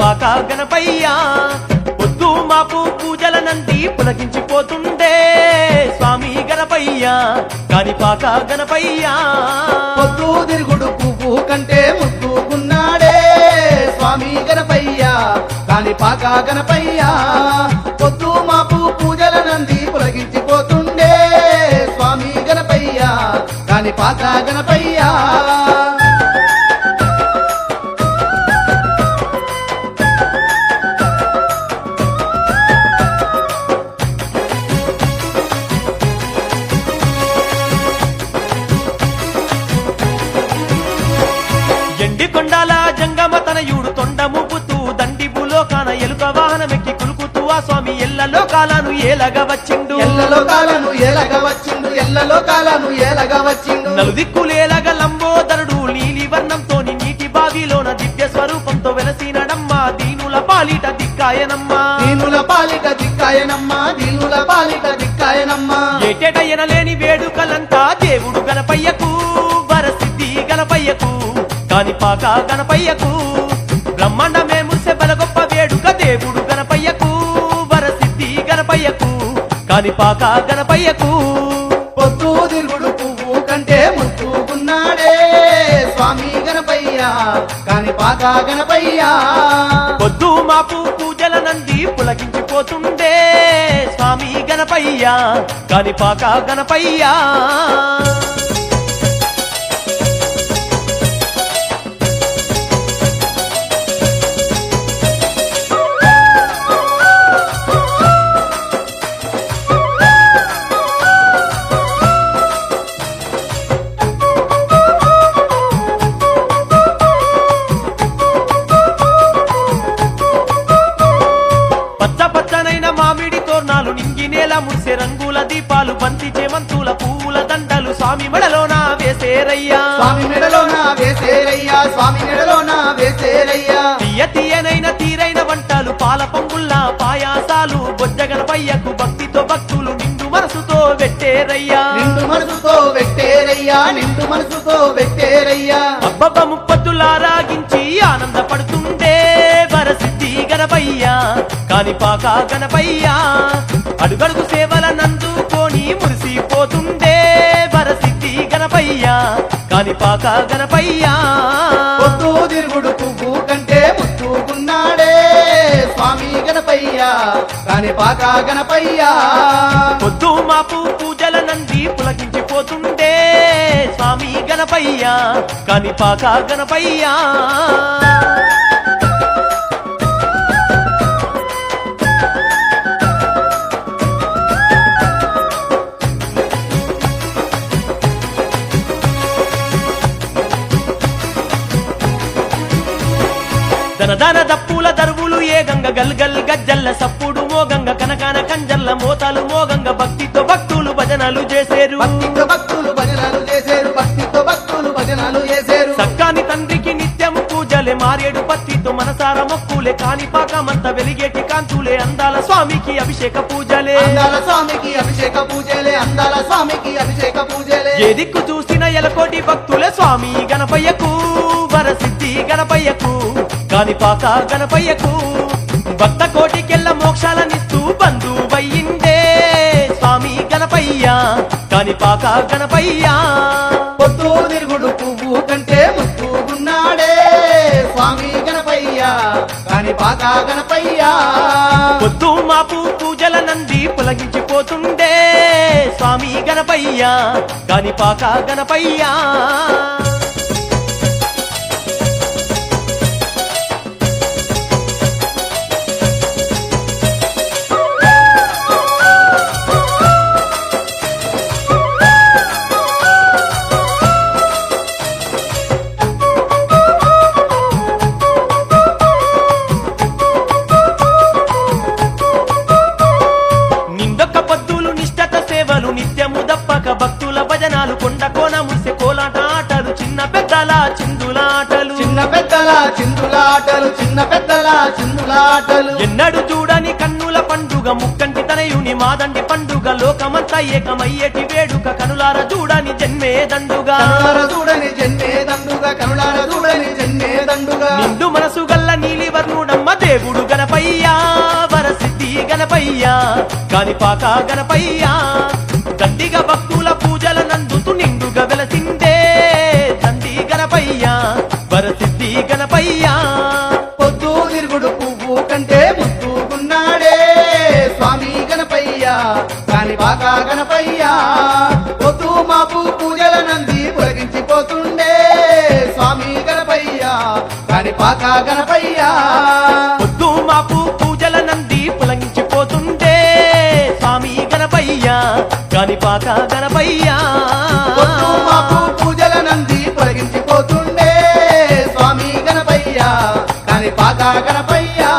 కానిపాక గణపయ్యా పొద్దు మాపు పూజల నంది పులకించిపోతుండే స్వామి గణపయ్యా కానిపాక గణపయ్యా పొద్దు తిరుగుడు పువ్వు కంటే ముద్దుకున్నాడే స్వామి గణపయ్యా కానిపాక గణపయ్యా పొద్దు మాపు పూజల నంది పులగించిపోతుండే స్వామి గణపయ్యా కానిపాక గణపయ్యా కొండాల జంగమ తనయుడు తొండ ముప్పుతూ దండి భూలోకాన ఎలుక వాహనమెక్కి కులుకుతూ ఆ స్వామి ఎల్లలో కాలను ఏలగా వచ్చిండు ఎల్లలో కాలను ఏలగా వచ్చిండు నలుదిక్కులేలగ లంబోదరుడు నీలి వర్ణంతోని నీటి బావిలోన దివ్య స్వరూపంతో వెలసినడమ్మా దీనుల పాలిట దిక్కాయనమ్మా ఏటేట ఎనలేని వేడుకలంతా దేవుడు గణపయ్యకు వరసిద్ధి గణపయ్యకు కానిపాక గణపయ్యకు బ్రహ్మాండమే మురిసె బల గొప్ప వేడుక దేవుడు గణపయ్యకు వరసిద్ధి గణపయ్యకు కానిపాక గణపయ్యకు పొద్దు తిరుగుడు పువ్వు కంటే ముద్దుకున్నాడే స్వామి గణపయ్యా కానిపాక గణపయ్యా పొద్దు మాపు పూజల నంది పులకించిపోతుండే స్వామి గణపయ్యా కానిపాక గణపయ్యా మామిడి తోర్నాలు నింగినేల మురిసే రంగుల దీపాలు బంతి చేమంతుల పువ్వుల దండలు స్వామి మెడలోన వేసేరయ్యా తీయ తీయనైన తీరైన వంటలు పాల పొంగుల్లా పాయాసాలు బొజ్జ గణపయ్యకు భక్తితో భక్తులు నిండు మనసుతో పెట్టేరయ్యా అబ్బబ్బ ముప్పత్తులా రాగించి ఆనందపడుతుండే వరసిద్ధి గణపయ్యా కానిపాక గణపయ్యా అడుగడుగు సేవల నందుకొని మురిసిపోతుండే వరసిద్ధి గణపయ్యా కానిపాక గణపయ్యా పొద్దు తిరుగుడు పువ్వు కంటే ముద్దుకున్నాడే స్వామి గణపయ్యా కానిపాక గణపయ్యా పొద్దు మాపు పూజల నంది పులకించిపోతుండే స్వామి గణపయ్యా కానిపాక గణపయ్యా దనదాన దప్పుల దరువులు ఏ గంగ గల్గల్ గజ్జల్ల సప్పుడు మోగంగ కనకాన కంజల్ల మోతాలు మోగంగ భక్తితో భక్తులు భజనలు చేసేరు సక్కాని తండ్రికి నిత్యము పూజలే మారేడు పత్తితో మనసార మొక్కులే కానిపాకమంత వెలిగేటి కాంతులే అందాల స్వామికి అభిషేక పూజలే ఏ దిక్కు చూసిన ఎలకోటి భక్తులే స్వామి గణపయ్యకు వరసిద్ధి గణపయ్యకు కానిపాక గణపయ్యకు భక్త కోటికెళ్ళ మోక్షాలనిస్తూ బంధువయ్యిండే స్వామి గణపయ్యా కానిపాక గణపయ్యా పొద్దు తిరుగుడు పువ్వు కంటే ముద్దుకున్నాడే స్వామి గణపయ్యా కానిపాక గణపయ్యా పొద్దు మాపు పూజల నంది పులగించిపోతుండే స్వామి గణపయ్యా కానిపాక గణపయ్యా నిత్యము దప్పక భక్తుల భజనాలు కొండ కోన మురిసె కోలాట ఆటలు చిన్న పెద్దల చిందులాటలు ఎన్నడు చూడని కన్నుల పండుగ ముక్కంటి తనయుని మాదండి పండుగ లోకమంతా ఏకమయ్యేటి వేడుక కనులార చూడని జన్మే దండుగా నిండు మనసు గల్ల నీలి వర్ణుడమ్మ దేవుడు గణపయ్యా వరసిద్ధి గణపయ్యా కానిపాక గణపయ్యా దండిగా భక్తుల పూజల నందుతూ నిండుగా వెలసిందే దండి గణపయ్యా వరసిద్ధి గణపయ్యా పొద్దు తిరుగుడు పువ్వు కంటే ముద్దుగున్నాడే స్వామి గణపయ్యా కానిపాక గణపయ్యా పొద్దు మాపు పూజల నంది పొలగించిపోతుండే స్వామి గణపయ్యా కానిపాక గణపయ్యా పొద్దు మాపు పూజల నంది పులంగిపోతుంటే స్వామి గణపయ్యా కానిపాక గణపయ్యా పొద్దు మాపు పూజల నంది పొలగించిపోతుండే స్వామి గణపయ్యా కానిపాక గణపయ్యా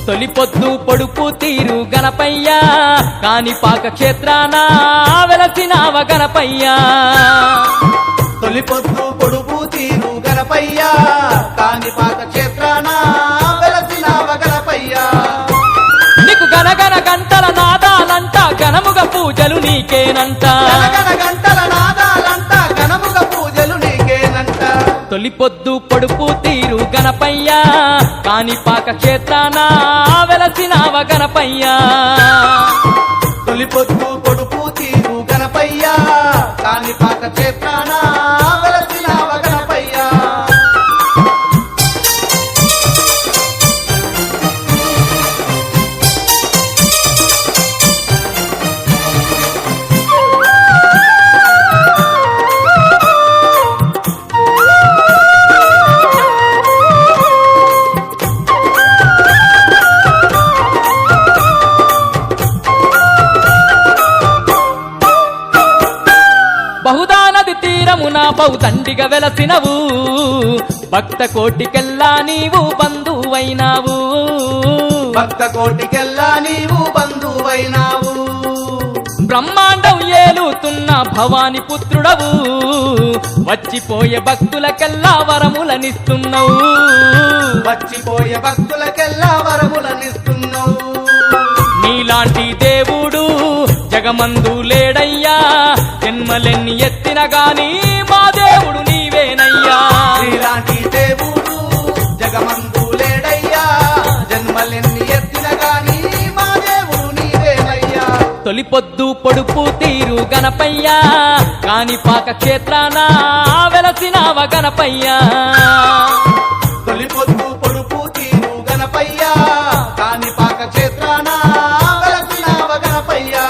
తొలి పొద్దు పొడుపు తీరు గణపయ్యా కానిపాక క్షేత్రాన వెలసినావ గణపయ్యా తొలి పొద్దు పొడుపు తీరు గణపయ్యా కానిపాక క్షేత్రాన వెలసినావ గణపయ్యా నీకు గనగన గంటల నాదాలంట ఘనముగ పూజలు నీకేనంట గణగణ గంటల నాదాలంట ఘనముగ పూజలు నీకేనంట తొలి పొద్దు పొడుపు తీరు గణపయ్యా కానిపాక క్షేత్రాన వెలసినావ గణపయ్యా తొలి పొద్దు పొడుపు తీరు గణపయ్యా కానిపాక క్షేత్రాన వెలసినావ గణపయ్యా బహుదా నది తీరమున బహుదండిగా వెలసినవు భక్త కోటికెల్లా నీవు బంధువైనావు భక్త కోటికెల్లా నీవు బంధువైనావు బ్రహ్మాండం ఏలుతున్న భవాని పుత్రుడవు వచ్చిపోయే భక్తులకెల్లా వరములనిస్తున్నావు వచ్చిపోయే భక్తులకెల్లా వరములనిస్తున్నావు నీలాంటి దేవుడు జగమందు లేడయ్యా జన్మలెన్ని ఎత్తిన గాని మా దేవుడు నీవేనయ్యా నీలాంటి దేవుడు జగమందు లేడయ్యా జన్మలెన్ని ఎత్తిన గాని మా దేవుడు నీవేనయ్యా తొలి పొద్దు పొడుపు తీరు గణపయ్యా కానిపాక క్షేత్రాన వెలసినావ గణపయ్యా తొలి పొద్దు పొడుపు తీరు గణపయ్యా కానిపాక క్షేత్రాన వెలసినావ గణపయ్యా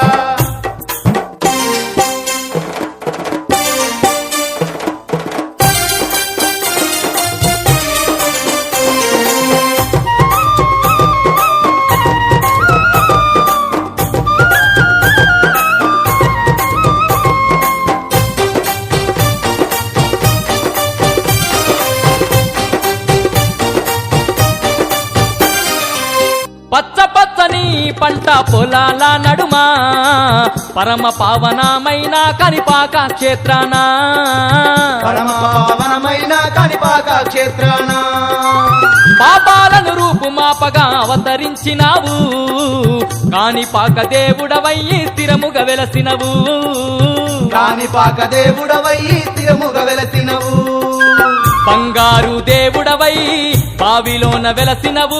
పచ్చ పచ్చని పంట పొలాల నడుమా పరమ పావనమైన కనిపాక క్షేత్రాన పరమ పావనమైన కానిపాక క్షేత్రాన పాపాలను రూపుమాపగా అవతరించినావు కానిపాక దేవుడవయ్యి స్థిరముగా వెలసినవు కానిపాక దేవుడవై స్థిరముగా వెలసినవు బంగారు దేవుడవై బావిలోన వెలసినవు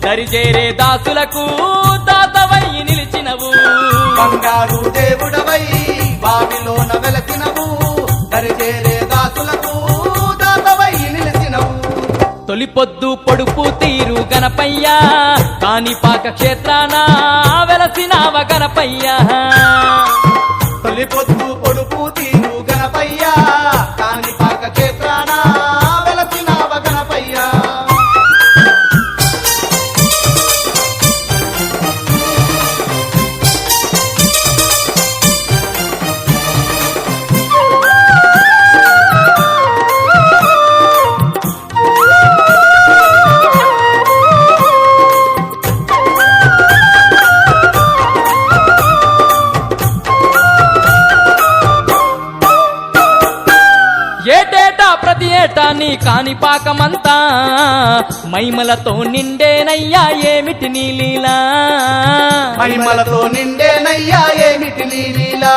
దరిజేరే దాసులకు దాతవయ్యి నిలిచినవు బంగారు దేవుడవై బావిలోన వెలసినవు దరిచేరే దాసులకు దాతవై నిలిచినవు తొలి పొద్దు పొడుపు తీరు గణపయ్యా కానిపాక క్షేత్రాన వెలసినావ గణపయ్యా తొలి పొద్దు పొడుపు తీరు గణపయ్యా కానిపాక క్షేత్రాన వెలసినావ గణపయ్యా నీ కాణిపాకమంతా మైమలతో నిండేనయ్యా ఏమిటి నీ లీలా మహిమలతో నిండేనయ్యా ఏమిటి నీ లీలా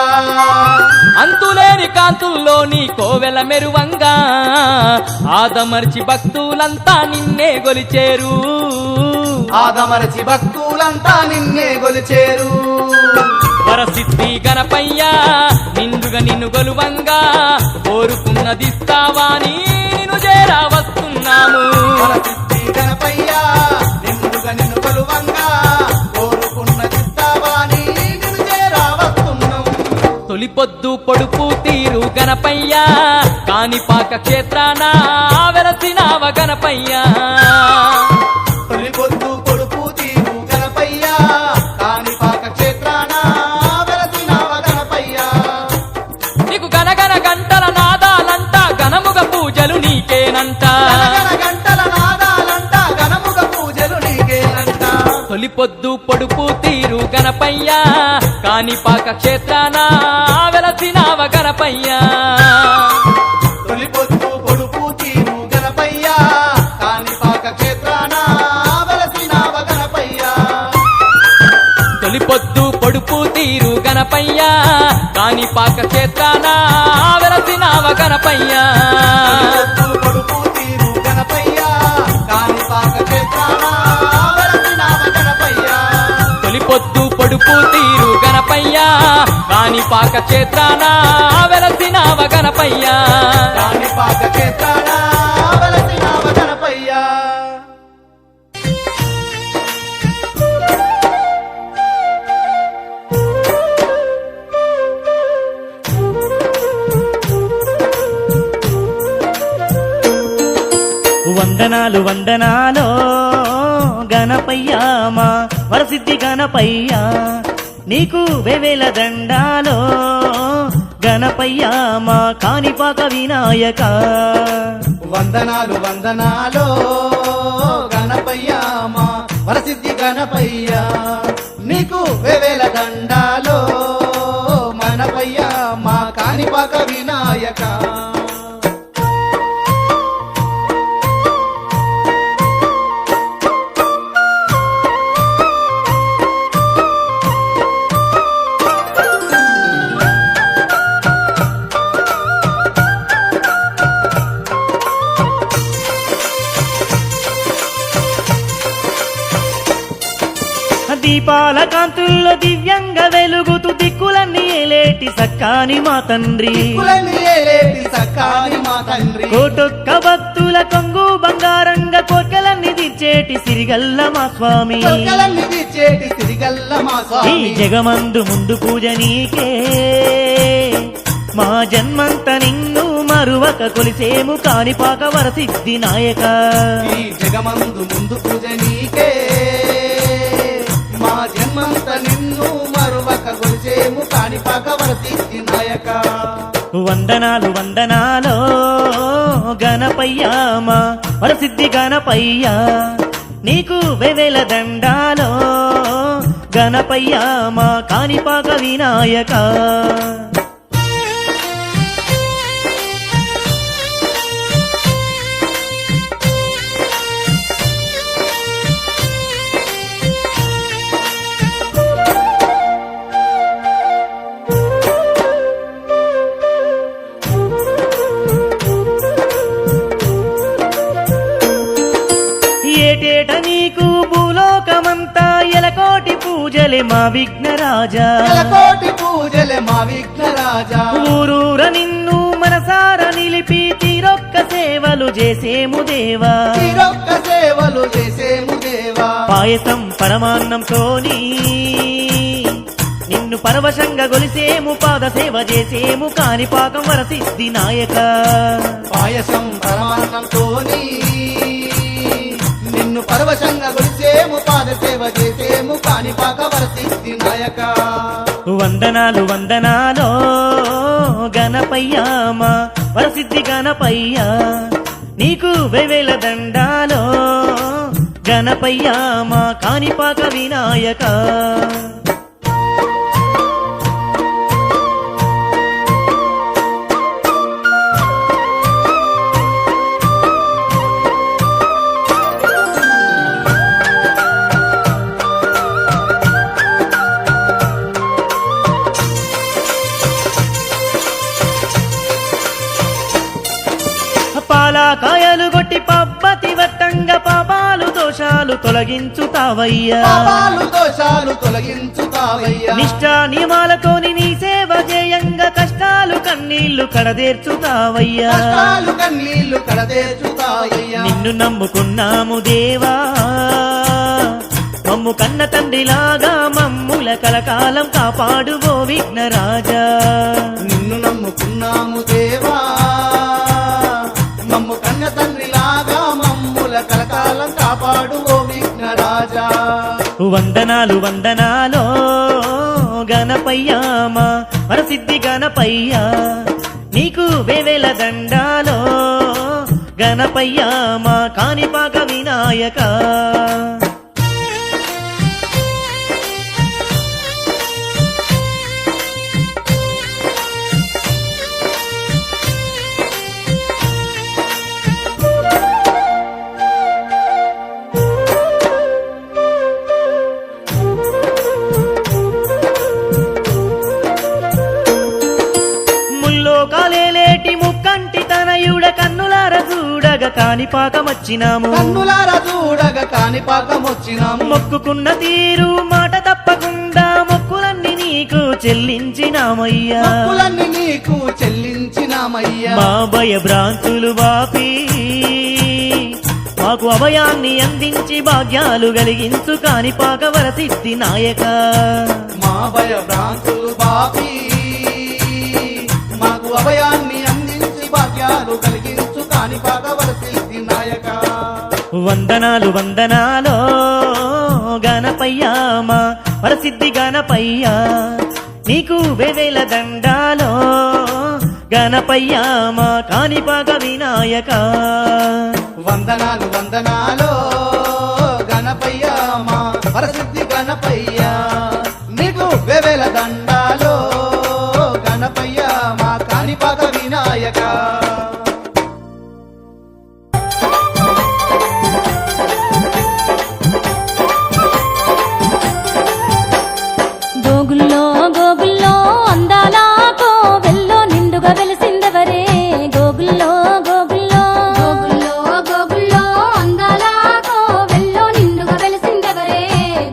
అంతులేని కాంతుల్లో నీ కోవెల మెరువంగా ఆదమర్చి భక్తులంతా నిన్నే గొలిచేరు ఆదమరచి భక్తులంతా నిన్నే గొలిచేరు వరసిద్ధి గణపయ్యా నిండుగా నిన్ను గొలువంగా కోరుకున్నదిస్తావా అని నిన్ను చేరా వస్తున్నాము వరసిద్ధి గణపయ్యా నిన్నుగా నిన్ను కొలువంగా కోరుకున్నదిస్తావా అని నిన్ను చేరా వస్తున్నాం తొలిపొద్దు పొడుపు తీరు గణపయ్యా కాణిపాక క్షేత్రాన వెలసినావ గణపయ్యా తొలిపొద్దు పొడుపు తీరు గణపయ్యా కాణిపాక క్షేత్రాన వెలసినావ గణపయ్యా నీకు గనగన గంటల నాదాలంట ఘనముగ పూజలు నీకేనంట గణగణ గంటల నాదాలంట ఘనముగ పూజలు నీకేనంట తొలిపొద్దు పొడుపు తీరు గణపయ్యా కాణిపాక క్షేత్రాన వెలసినావ గణపయ్యా తొలిపొద్దు పొడుపు తీరు గణపయ్యా కాణిపాక క్షేత్రాన వెలసినావ గణపయ్యా తొలిపొద్దు పొడుపు తీరు గణపయ్యా కాణిపాక క్షేత్రాన వెలసినావ గణపయ్యా తొలిపొద్దు పొడుపు తీరు గణపయ్యా కాణిపాక క్షేత్రాన వెలసినావ గణపయ్యా తొలిపొద్దు పొడుపు తీరు గణపయ్యా కాణిపాక క్షేత్రాన వెలసినావ గణపయ్యా కాణిపాక క్షేత్రాన వెలసినావ గణపయ్యా వందనాలు వందనాలో గణపయ్యా మా వరసిద్ధి గణపయ్యా నీకు వేవేల దండాలో గణపయ్యా మా కాణిపాక వినాయక వందనాలు వందనాలో గణపయ్యా మా వరసిద్ధి గణపయ్యా నీకు వేవేల దండాలో మనపయ్యా మా కాణిపాక వినాయక దీపాల కాంతుల్లో దివ్యంగా వెలుగుతూ దిక్కులన్నీ ఏలేటి సక్కాని మా తండ్రి దిక్కులన్నీ ఏలేటి సక్కాని మా తండ్రి కోటొక్క భక్తుల కొంగు బంగారంగా కోర్కెలన్నీ తీర్చేటి సిరిగల్ల మా స్వామి కొరకలన్నీ తీర్చేటి సిరిగల్ల మా ఈ స్వామి జగమందు ముందు పూజ నీకే మా జన్మంత నిన్ను మరువక కొలిసేము కాణిపాక వరసిద్ధి నాయక ఈ జగమందు ముందు పూజ నీకే మా జన్మంత నిన్ను మరువక గొలిచేము కాణిపాక వరసిద్ధి నాయక వందనాలు వందనాలో గణపయ్యా మా వరసిద్ధి గణపయ్యా నీకు వేవేల దండాలో గణపయ్యా మా కాణిపాక వినాయక ఏటేట నీకు భూలోకమంతా ఎలకోటి పూజలే మా విఘ్నరాజా కోటి పూజలే మా విఘ్నరాజా ఊరూర నిన్ను మనసార నిలిపి తీరొక్క సేవలు చేసేము దేవా తీరొక్క సేవలు చేసేము దేవా పాయసం పరమాన్నంతోని నిన్ను పరవశంగా గొలిసేము పాద సేవ చేసేము కాణిపాకం వరసిద్ధి నాయక పాయసం పరమాన్నంతోని నిన్ను పరవశంగా గొలిచేము పాద సేవ చేసేము కాణిపాక వరసిద్ధి నాయక వందనాలు వందనాలో గణపయ్యా మా వరసిద్ధి గణపయ్యా నీకు వేవేల దండాలో గణపయ్యా మా కాణిపాక వినాయక పాలా కాయలు కొట్టి పబ్బతి వట్టంగా పాపాలు దోషాలు తొలగించుతావయ్యా పాపాలు దోషాలు తొలగించుతావయ్యా నిష్ఠ నియమాలతోని నీ సేవ చేయంగా కష్టాలు కన్నీళ్లు కడదేర్చుతావయ్యా కష్టాలు కన్నీళ్లు కడదేర్చుతావయ్యా నిన్ను నమ్ముకున్నాము దేవా మమ్ము కన్న తండ్రిలాగా మమ్ముల కలకాలం కాపాడు ఓ విఘ్నరాజా నిన్ను నమ్ముకున్నాము దేవా మమ్ము కన్న తండ్రిలాగా మమ్ముల కలకాలం కాపాడు ఓ విఘ్నరాజా వందనాలు వందనాలో గణపయ్యామా వరసిద్ధి గణపయ్యా నీకు వేవేల దండాలో గణపయ్యామా కాణిపాక వినాయక ముల్లోకాలేటి ముక్కంటి తనయుడ కన్నులార చూడగ కాణిపాకమొచ్చినాము కన్నులారా చూడగా కాణిపాకం వచ్చినాము మొక్కుకున్న తీరు మాట తప్పకుండా మొక్కులన్నీ నీకు చెల్లించినామయ్యా మొక్కులన్నీ నీకు చెల్లించినామయ్యా మా భయ భ్రాంతులు వాపి మాకు అభయాన్ని అందించి భాగ్యాలు కలిగించు కాణిపాక వరసిద్ధి నాయక మా భయ భ్రాంతులు బాపి మాకు అభయాన్ని అందించి భాగ్యాలు కలిగించు కాణిపాక వరసిద్ధి నాయక వందనాలు వందనాలో గణపయ్యామా వరసిద్ధి గణపయ్యా నీకు వేవేల దండాలో గణపయ్యామా కాణిపాక వినాయక వందనాలు వందనాలో గణపయ్య మా వరసిద్ధి గణపయ్య నీకు వేవేల దండాలో గణపయ్య మా కాణిపాక వినాయక గోగుల్లో గోగుల్లో అందాల కోవెల్లో నిండుగా వెలిసిందవరే గోగుల్లో గోగుల్లో గోగుల్లో గోగుల్లో అందాల కోవెల్లో నిండుగా వెలిసిందవరే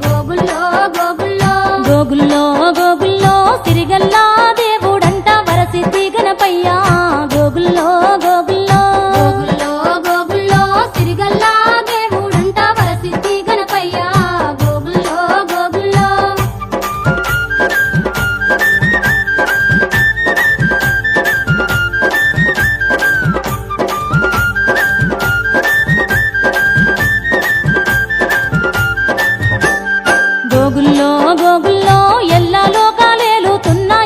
గోగుల్లో గోగుల్లో గోగుల్లో గోగుల్లో సిరిగల్లా దేవుడంట వరసిద్ధి గణపయ్యా గోగుల్లో గోగుల్లో గోగుల్లో గోగుల్లో సిరిగల్లా దేవుడంట వరసిద్ధి గణపయ్యా గోగుల్లో గోగుల్లో గోగుల్లో గోగుల్లో ఎల్లా లోకాలేలుతున్నా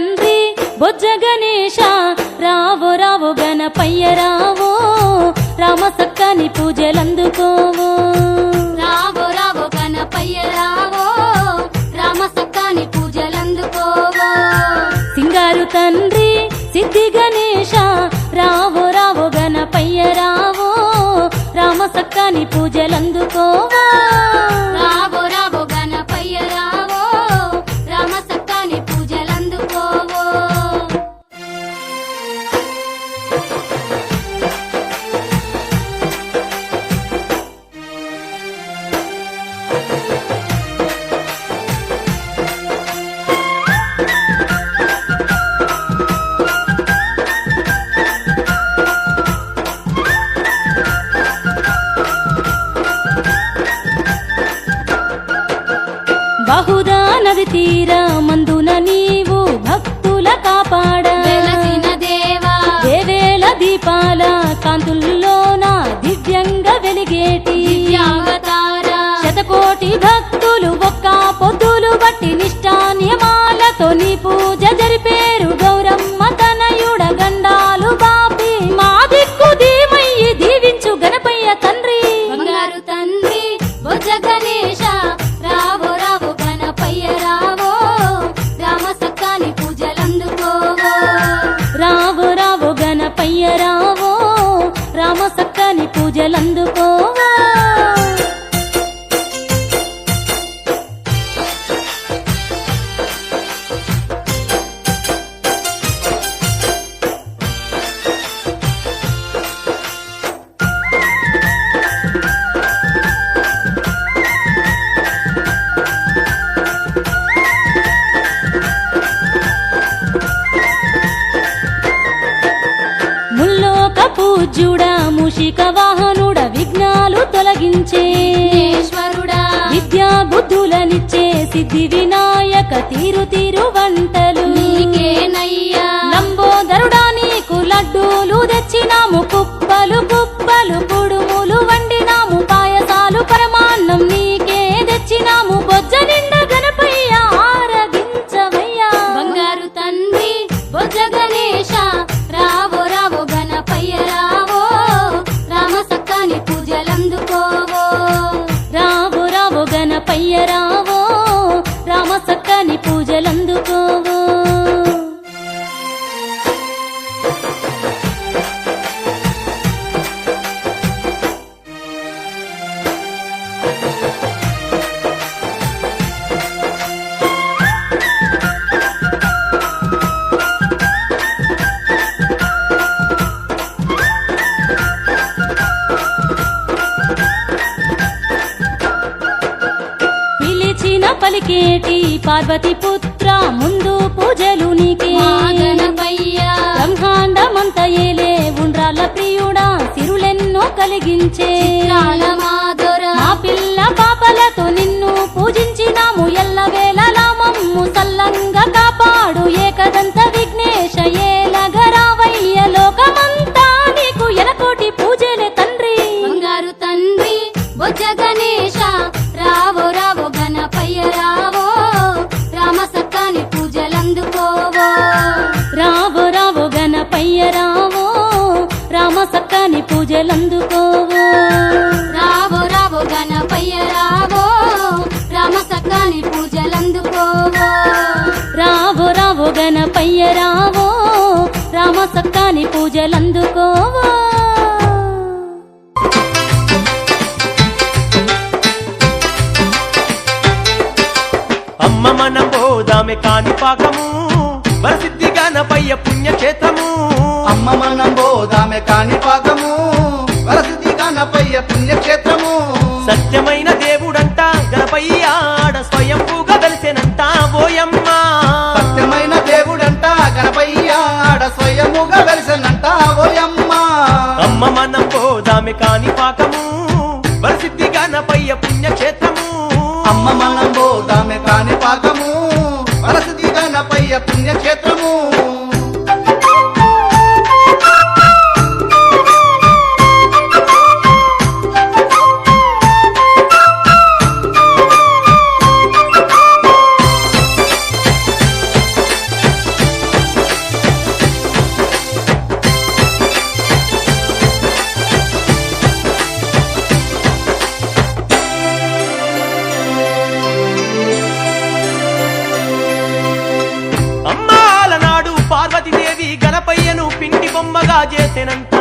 తండ్రి బొజ్జ గణేశ రావో రావో గణపయ్య రావో రామ సక్కని పూజలందుకోవో రావో రావో గణపయ్య రావో రామ సక్కని పూజలందుకోవో సింగారు తండ్రి సిద్ధి గణేశ రావో రావో గణపయ్య రావో రామ సక్కని పూజలందుకోవో రావో రావో గణపయ్య రావో రామ సక్కని పూజలందుకోవో బహుదా నది తీర మందున నీవు భక్తుల కాపాడ వెలసిన దేవా దేవేల దీపాల కాంతుల్లోన దివ్యంగా వెలిగేటి దివ్యావతార శతకోటి భక్తులు ఒక్క పొద్దులు బట్టి నిష్టా నియమాలతో నీ పూజ జరిపేరు గౌరమ్మ తనయుడ గండాలు బాపి మా దిక్కు దీమయ్యి దీవించు గణపయ్య తండ్రి బంగారు తండ్రి బొజ్జ గణేశ రావో రావో గణపయ్య రావో రామ సక్కని పూజలందుకోవో రావో రావో గణపయ్య రావో రామ సక్కని పూజలందుకోవో ముల్లోక పూజ్యుడా మూషిక వాహనుడ విఘ్నాలు తొలగించే ఈశ్వరుడా విద్యా బుద్ధులనిచ్చే సిద్ధి వినాయక తీరు తీరు వంటలు నీకేనయ్యా లంబోదరుడా నీకు లడ్డూలు తెచ్చినాము కుప్పలు కుప్పలు కుడుములు వండినాము పాయసాలు పరమాన్నం నీకే తెచ్చినాము బొజ్జ నిండా గణపయ్య ఆరగించవయ్యా బంగారు తండ్రి బొజ్జ గణేశ రావో రావో గణపయ్య రావో రామ సక్కని పూజలందుకోవో రావో రావో గణపయ్య రావో రామ సక్కని పూజలందుకోవో పిలిచిన పలికేటి పార్వతి పుత్ర ముందు పూజలు నీకే గణపయ్య బ్రహ్మాండమంత ఏలే ఉండ్రాల ప్రియుడా సిరులెన్నో కలిగించే మా పిల్ల పాపలతో నిన్ను పూజించినాము ఎల్లవేళలా మమ్ము సల్లంగా కాపాడు ఏకదంత విఘ్నేశ ఏలగరావయ్య లోకమంతా నీకు ఎలకోటి పూజలే తండ్రి బంగారు తండ్రి బొజ్జ గణేశ రావో రావో గణపయ్య రావో రామ సక్కని పూజలందుకోవో రావో రావో గణపయ్య రావో రామ సక్కని పూజలందుకోవో రావో రావో గణపయ్య రావో రామ సక్కని పూజలందుకోవో రావో రావో గణపయ్య రావో రామ సక్కని పూజలందుకోవో అమ్మ మనం పోదామె కాని పాకము వరసిద్ధి గణపయ్య పుణ్యక్షేత్రము అమ్మ మనం బోదామె కాణిపాకము వరసిద్ధి గణపయ్య పుణ్యక్షేత్రము సత్యమైన దేవుడంట గణపయ్య ఆడ స్వయంభూగా వెలిసెనంట ఓయమ్మ సత్యమైన దేవుడంట గణపయ్య ఆడ స్వయముగా వెలిసనంట ఓయమ్మ అమ్మ మనం పోదామె కాని పాకము వరసిద్ధి గణపయ్య పుణ్యక్షేత్రము అమ్మ మనం బోదామె కాణిపాకము వరసిద్ధి గణపయ్య పుణ్యక్షేత్రము పార్వతీదేవి గణపయ్యను పిండి బొమ్మగా చేసెనంట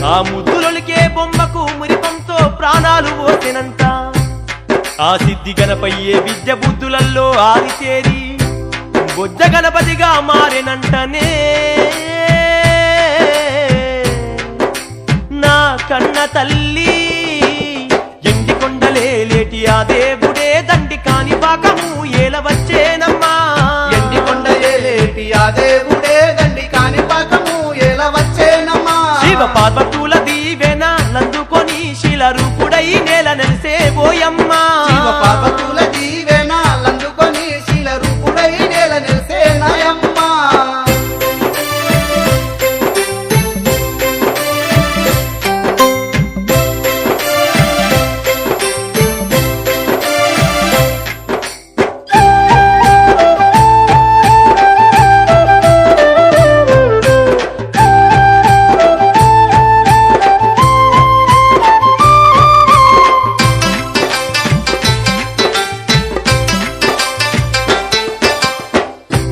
ఆ ముద్దులొలికే బొమ్మకు మురిపంతో ప్రాణాలు పోసెనంట ఆ సిద్ధి గణపయ్యే విద్య బుద్ధులల్లో ఆరితేరి బొజ్జ గణపతిగా మారెనంటనే నా కన్న తల్లి ఎండి కొండలేటి ఆ దేవుడే దండి కాని పాకము ఏల వచ్చేనమ్మా ఎండి కొండలేటి ఆ దేవుడే దండి కాని పాకము ఎలా వచ్చేనమ్మా శివ పార్వతుల దీవెన లందుకొని శిల రూపుడై నేల నెలిసే పోయమ్మా శివ పార్వతుల దీవెన లందుకొని శీల రూపుడై నేల నిలిసే నాయమ్మా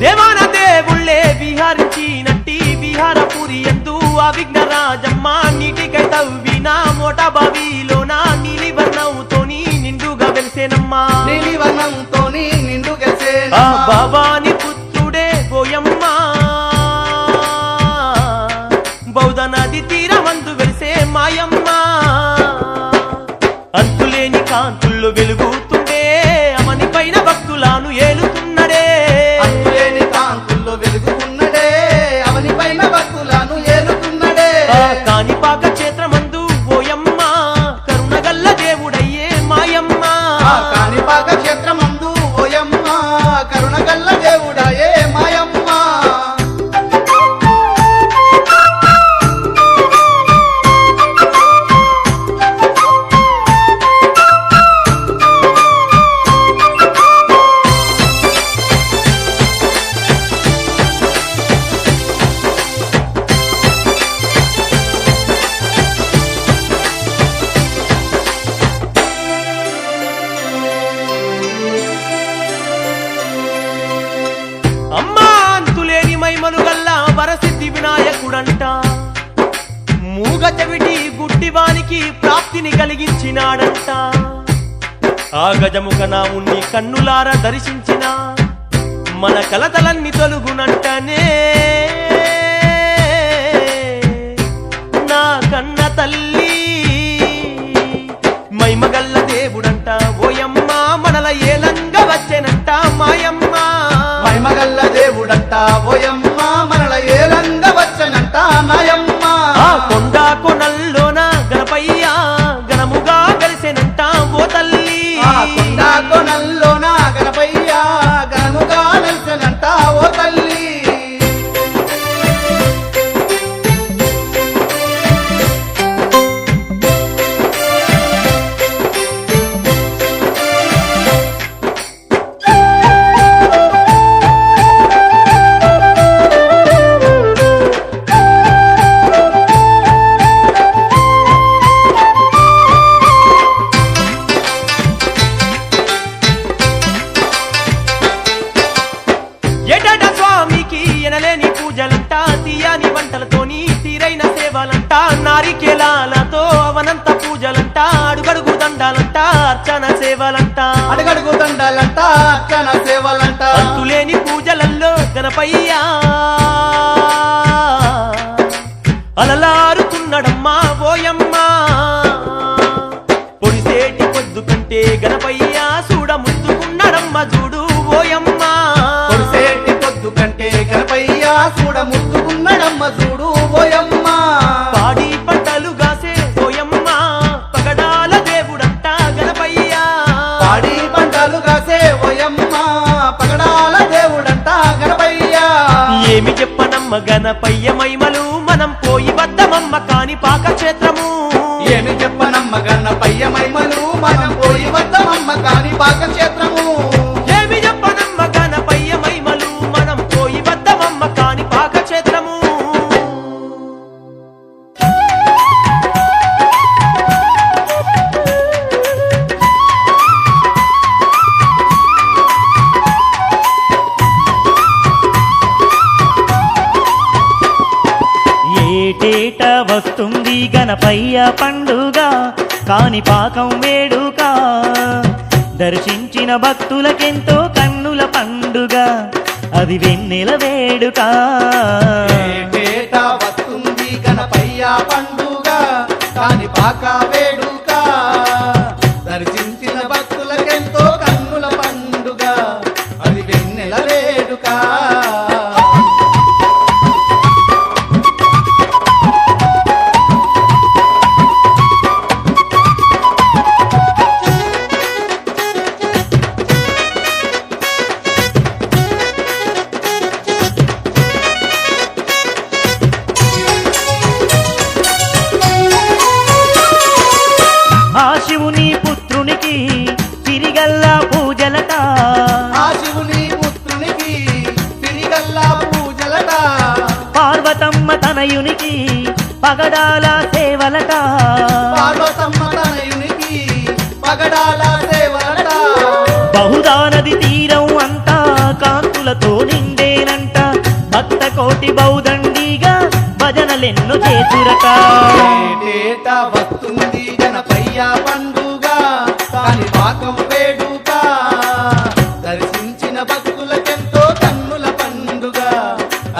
దేవాన దేవుళ్ళే విహరించినట్టి విహారపురి ఎందు ఆ విఘ్నరాజమ్మ నీటికై తవ్విన మోట బావిలోన నీలి వర్ణంతోని నిండుగా వెలిసేనమ్మా నీలివర్ణంతోని నిండు ఆ గెలిసేనమ్మా భవాని పుత్రుడే పోయమ్మ బౌద్ధ నది తీరమందు వెలిసే మాయమ్మ అంతులేని కాంతుల్లో వెలుగుతుండే అమని పైన భక్తులను ఏలుతున్నడే అంతులేని కాంతుల్లో వెలుగుతున్నడే అవని పైన భక్తులను ఏలుతున్నడే ఆ కాణిపాక క్షేత్రమందు ఓయమ్మ కరుణగల్ల దేవుడయ్యే మాయమ్మ ఆ కాణిపాక క్షేత్రమందు ఓయమ్మ కరుణగల్ల దేవుడాయే మాయమ్మ అమ్మా అంతులేని మైమలు గల్ల వరసిద్ధి వినాయకుడంట మూగ చెవిటి గుడ్డివానికి ప్రాప్తిని కలిగించినాడంట ఆ గజముఖ నాముణ్ణి కన్నులార దర్శించిన మన కలతలన్నీ తొలుగునంటనే నా కన్న తల్లి మైమగల్ల దేవుడంట ఓయమ్మ మనల ఏలంగా వచ్చెనంట మాయమ్మ మహిమగల్ల దేవుడంట ఓయమ్మ మనల ఏలంగా వచ్చనంట నాయమ్మ ఆ కొండ కొనల్లోన గణపయ్య గణముగా కలిసెనంట ఓ తల్లి ఆ కొండ కొనల్లోన గణపయ్య గణముగా నిలిచెనంట ఓ తల్లి ఏటట స్వామికి ఎనలేని పూజలంట తీయని వంటలతోని తీరైన సేవలంట నారికేలాలతో అవనంత పూజలంట అడుగడుగు దండాలంట అర్చన సేవలంట అడుగడుగు దండాలంట అర్చన సేవలంట అంతులేని పూజలల్లో గణపయ్యా అలలారుతున్నాడమ్మా ఓయమ్మా పొడిసేటి పొద్దు కంటే గణపయ్యా చూడ ముద్దుకున్నాడమ్మ చూడు ఓయమ్మా పొడిసేటి పొద్దు కంటే గణపయ్య చూడ ముద్దుకున్నడమ్మ చూడు ఓయమ్మ పాడి పంటలు గాసే ఓయమ్మ పగడాల దేవుడంట గణపయ్యా పాడి పంటలు కాసే ఓయమ్మ పగడాల దేవుడంట గణపయ్య ఏమి చెప్పనమ్మ గణపయ్య మైమలు మనం పోయి వద్దమమ్మ కాని పాక క్షేత్రము ఏమి చెప్పనమ్మ గణపయ్య మహిమలు మనం పోయి వద్దమమ్మ కాని పాక క్షేత్రము ఏమి చెప్పనమ్మ గణపయ్య మైమలు మనం పోయి వద్దమమ్మ కాని పాక క్షేత్రము ఏటేట వస్తుంది గణపయ్య పండుగ కాణిపాకం వేడుక దర్శించిన భక్తులకెంతో కన్నుల పండుగ అది వెన్నెల వేడుక ఏటేటా వస్తుంది గణపయ్య పండుగ కాణిపాక వేడుక దర్శించిన భక్తులకెంతో కన్నుల పండుగ అది వెన్నెల వేడుక ఆ శివుని పుత్రునికి తిరిగల్లా పూజలట ఆ శివుని పుత్రునికి తిరిగల్లా పూజలట పార్వతమ్మ తనయునికి పగడాల సేవలట పార్వతమ్మ తనయునికి పగడాల సేవలట బహుదా నది తీరం అంతా కాంతులతో నిండేనంట భక్త కోటి బౌదండిగా భజనలెన్నో చేసురట ఏటేటా వస్తుంది గణపయ్య పండుగ కాణిపాకం వేడుక దర్శించిన భక్తులకెంతో కన్నుల పండుగ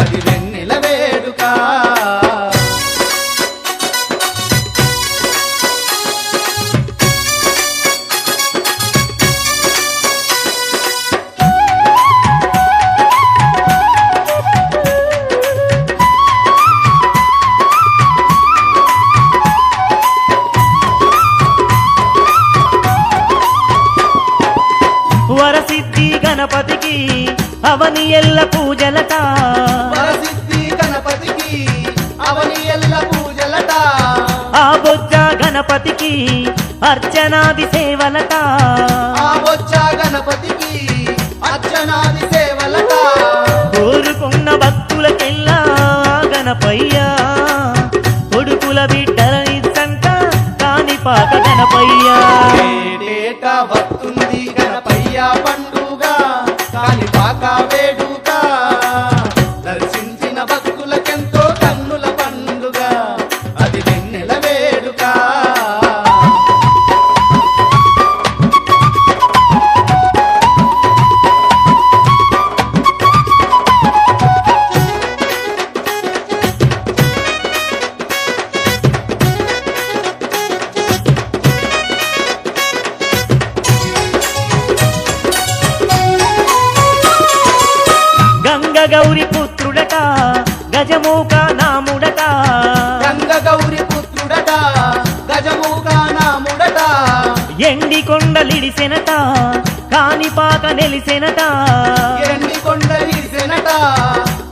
అది వెన్నెల వేడుక వరసిద్ధి గణపతికి అవని ఎల్ల పూజలట వరసిద్ధి గణపతికి అవని ఎల్ల పూజలట ఆ బొజ్జ గణపతికి అర్చనాది సేవలట ఆ బొచ్చ గణపతికి అర్చనాది సేవలట కోరుకున్న భక్తులకెల్లా గణపయ్య కొడుకుల బిడ్డలనిచ్చంట కాణిపాక గణపయ్య ఏటేటా వస్తుంది గణపయ్య పండుగ కాణిపాక వేడుక దర్శించిన భక్తులకెంతో కన్నుల పండుగ అది వెన్నెల వేడుక గంగ గౌరి పుత్రుడట గజమూక నాముడట గంగ గౌరి పుత్రుడట గజముఖ నాముడట ఎండి కొండలిడిసెనట కాణిపాక నెలిసెనట ఎండి కొండలిసెనట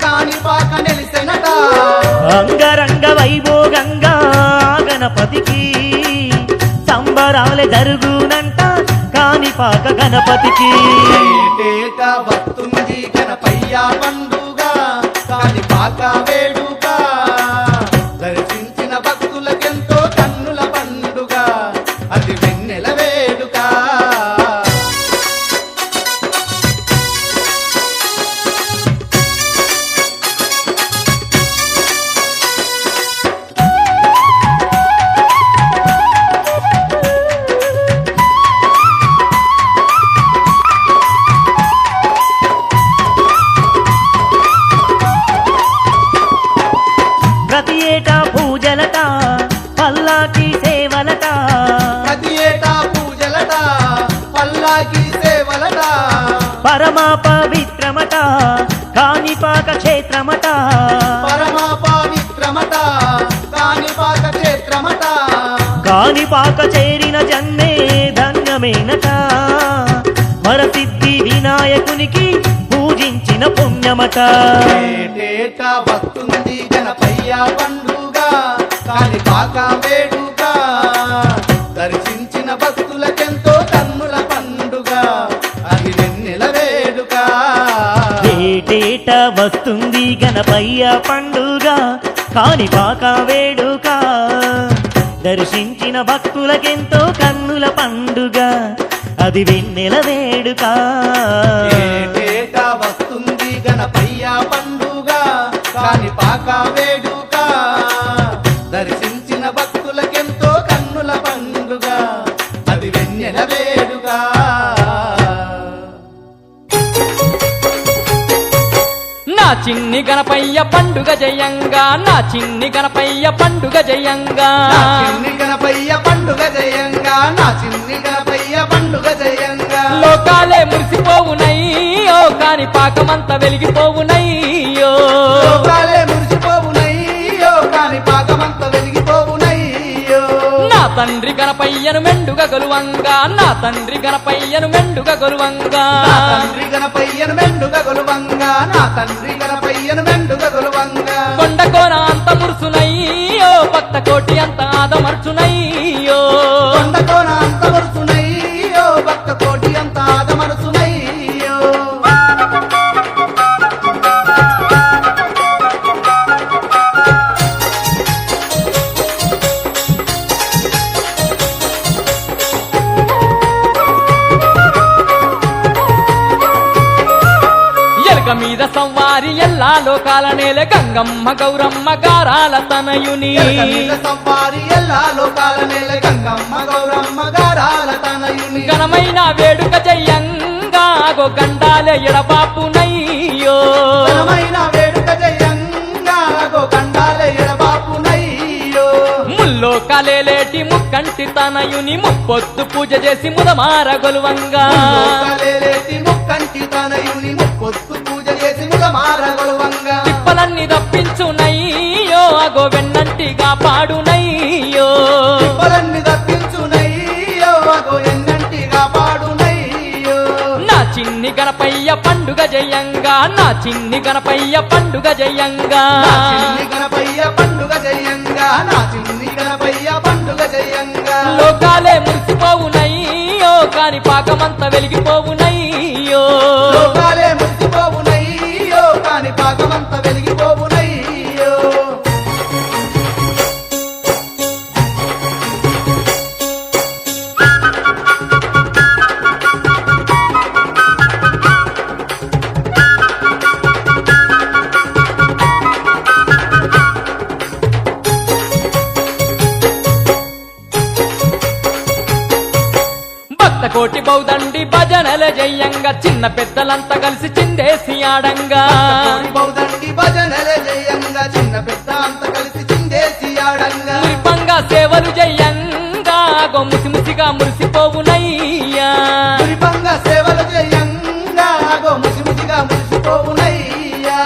కాణిపాక నెలిసెనట అంగరంగ వైభోగంగా గణపతికి సంబరాలే జరుగునంట కాణిపాక గణపతికి ఏటేటా వస్తుంది గణపయ్య పండుగ కాణిపాక వేడుక దర్శించిన భక్తులకెంతో కన్నుల పండుగ అది వెన్నెల వేడుక ప్రతి ఏటా పూజలట పల్లాకి సేవలట ప్రతి ఏటా పూజలట పల్లాకి సేవలట పరమా పవిత్రమట కాణిపాక క్షేత్రమట పరమ పవిత్రమట కాణిపాక క్షేత్రమట కాణిపాక చేరిన జన్మే ధన్యమేనట వరసిద్ధి వినాయకునికి పూజించిన పుణ్యమట ఏటేటా వస్తుంది గణపయ్య పండుగ కాణిపాక వేడుక దర్శించిన భక్తులకెంతో కన్నుల పండుగ అది వెన్నెల వేడుక ఏటేట వస్తుంది గణపయ్య పండుగ కాణిపాక వేడుక దర్శించిన భక్తులకెంతో కన్నుల పండుగ అది వెన్నెల వేడుక ఏటేటా వస్తుంది గణపయ్య పండుగ కాణిపాక వేడుక చిన్ని గణపయ్య పండుగ జయంగా నా చిన్ని గణపయ్య పండుగ జయంగా నా చిన్ని గణపయ్య పండుగ జయంగా నా చిన్ని గణపయ్య పండుగ జయంగా లోకాలే మురిసిపోవునయ్యో కాని పాకమంతా వెలిగిపోవునయ్యో లోకాలే మురిసిపోవునయ్యో కాని పాకమంత వెలిగిపోవునయ్యో నా తండ్రి గణపయ్యను మెండుగా గొలువంగా నా తండ్రి గణపయ్యను మెండుగా గొలువంగా నా తండ్రి గణపయ్యను మెండుగా గొలువంగా నా తండ్రి గణపయ్యను మెండుగా గొలువంగా కొండకోన అంత మురుసునయ్యో భక్త కోటి అంత ఆదమర్చునయ్యో కొండకోన అంత మరుసునయ్యో భక్త కోటి అంత ఆదమరుసునయ్యో ఎలక మీద సవ్వారి ఎల్లా లోకాల నేల గంగమ్మ గౌరమ్మ గారాల తనయుని ఎలక మీద సవ్వారి ఎల్లా లోకాల నేల గంగమ్మ గౌరమ్మ గారాల తనయుని ఘనమైన వేడుక జయంగా గో గండాలే ఎడబాపునయ్యో ఘనమైన వేడుక జయంగా గోకండాలే ఎడబాపునయ్యో ముల్లో కలేలేటి ముక్కంటి తనయుని ముప్పొద్దు పూజ చేసి ముదమార గొలువంగా లోకాలేలేటి ముక్కంటి తనయుని ముప్పొత్తు పూజ చేసి ముదమార గొలువంగా తిప్పలన్నీ తప్పించునయ్యో అగో వెన్నంటిగా పాడునయ్యో తిప్పలన్నీ తప్పించునయ్యో అగో ఎన్నంటిగా పాడునయ్యో నా చిన్ని గణపయ్య పండుగ జయంగా నా చిన్ని గణపయ్య పండుగ జయంగా నా చిన్ని గణపయ్య పండుగ జయంగా నా చిన్ని గణపయ్య పండుగ జయంగా లోకాలే మురిసిపోవునయ్యో కాని పాకమంతా వెలిగిపోవునయ్యో లోకాలే మురిసిపోవునయ్యో కాని పాకమంత వెలిగిపోవునయ్యో భక్త కోటి బౌదండి భజనల జయంగా చిన్న పెద్దలంతా కలిసి చిందేసి ఆడంగా కోడి బౌదండి భజనల జయంగా చిన్న పెద్ద అంత కలిసి చిందేసి ఆడంగా మురిపంగా సేవలు జయంగా గో ముసిముసిగా మురిసిపోవునయ్యా మురిపంగా సేవలు జయంగా గో ముసిముసిగా మురిసిపోవునయ్యా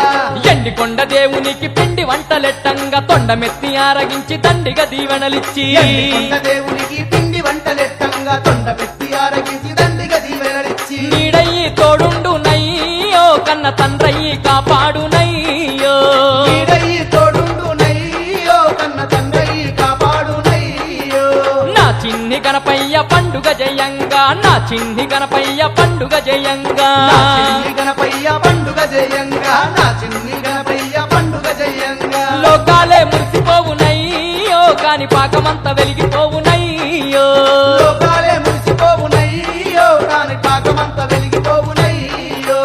ఎండికొండ దేవునికి పిండి వంటలెట్టంగా తొండమెత్తి ఆరగించి దండిగా దీవెనలిచ్చి ఎండికొండ దేవునికి పిండి వంటలెట్టంగా తొండ పెట్టి ఆరగించి దండిగా దీవెనలిచ్చి నీడయ్యి తోడుండునయ్యో కన్న తండ్రయ్యి కాపాడునయ్యో నీడయ్యి తోడుండునయ్యో కన్న తండ్రయ్యి కాపాడునయ్యో నా చిన్ని గణపయ్య పండుగ జయంగా నా చిన్ని గణపయ్య పండుగ జయంగా నా చిన్ని గణపయ్య పండుగ జయంగా నా చిన్ని గణపయ్య పండుగ జయంగా లోకాలే మురిసిపోవునయ్యో కాని పాకమంతా వెలిగిపోవునయ్యో లోకాలే మురిసిపోవునయ్యో కాని పాకమంత వెలిగిపోవునయ్యో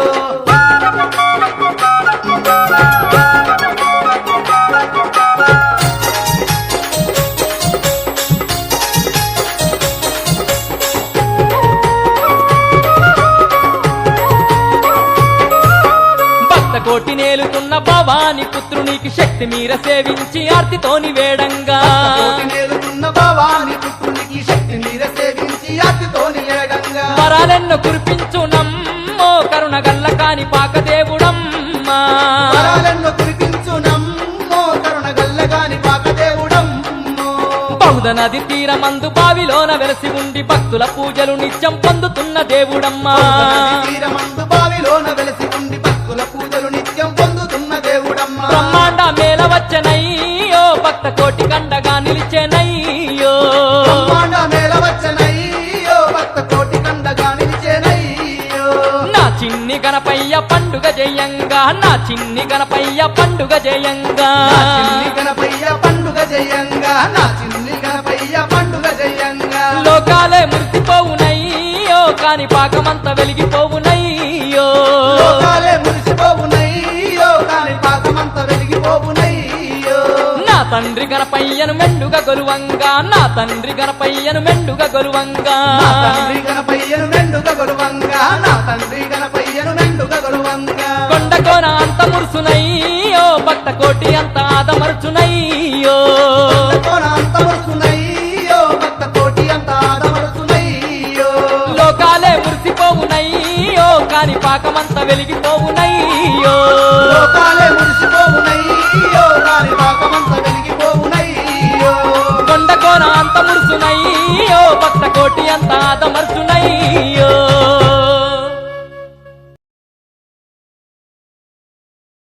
భక్త కోటి నేలుతున్న భవాని పుత్రునికి శక్తి మీర సేవించి ఆర్తితోని వేడంగా కోటి నేలుతున్న భవాని పుత్రునికి శక్తి మీర సేవించి అతితోని ఏడంగా వరాలెన్నో కురిపించునమ్మో కరుణ గల్ల కాని పాకదేవుడమ్మా వరాలెన్నో కురిపించునమ్మో కరుణ గల్లగాని పాకదేవుడమ్మో బౌధ నది తీరమందు బావిలోన వెలసి ఉండి భక్తుల పూజలు నిత్యం పొందుతున్న దేవుడమ్మా తీరమందు బావిలోన వెలసి ఉండి భక్తుల పూజలు నిత్యం పొందుతున్న దేవుడమ్మా బ్రహ్మాండ మేల వచ్చనయ్యో భక్త కోటి కండగా నిలిచెనయ్యో బ్రహ్మాండ మేళ వచ్చనయ్యో భక్త కోటి కండగా నిలిచేనయ్యో నా చిన్ని గణపయ్య పండుగ జయంగా నా చిన్ని గణపయ్య పండుగ జయంగా నా చిన్ని గణపయ్య పండుగ జయంగా నా చిన్ని గణపయ్య పండుగ జయంగా లోకాలే మురిసిపోవునయ్యో కాని పాకమంతా వెలిగిపోవునయ్యో లోకాలే మురిసిపోవునయ్యో కాని పాకమంత వెలిగిపోవునయ్యో నా తండ్రి గణపయ్యను మెండుగా గొలువంగా నా తండ్రి గణపయ్యను మెండుగా గొలువంగా నా తండ్రి గణపయ్యను మెండుగా గొలువంగా నా తండ్రి గణపయ్యను మెండుగా గొలువంగా కొండకోన అంత మురుసు మరుచునయ్యో భక్త కోటి అంత ఆదమరుచునయ్యో కోణ అంత మరుచునయ్యో భక్త కోటి అంత ఆదమరుచునయ్యో లోకాలే మురిసిపోవునయ్యో కాని పాకమంత వెలిగిపోవునయ్యో లోకాలే మురిసిపోవునయ్యో రాని పాకమంత వెలిగిపోవునయ్యో కొండ కోన అంత మురుసునయ్యో భక్త కోటి అంత ఆదమరుచునయ్యో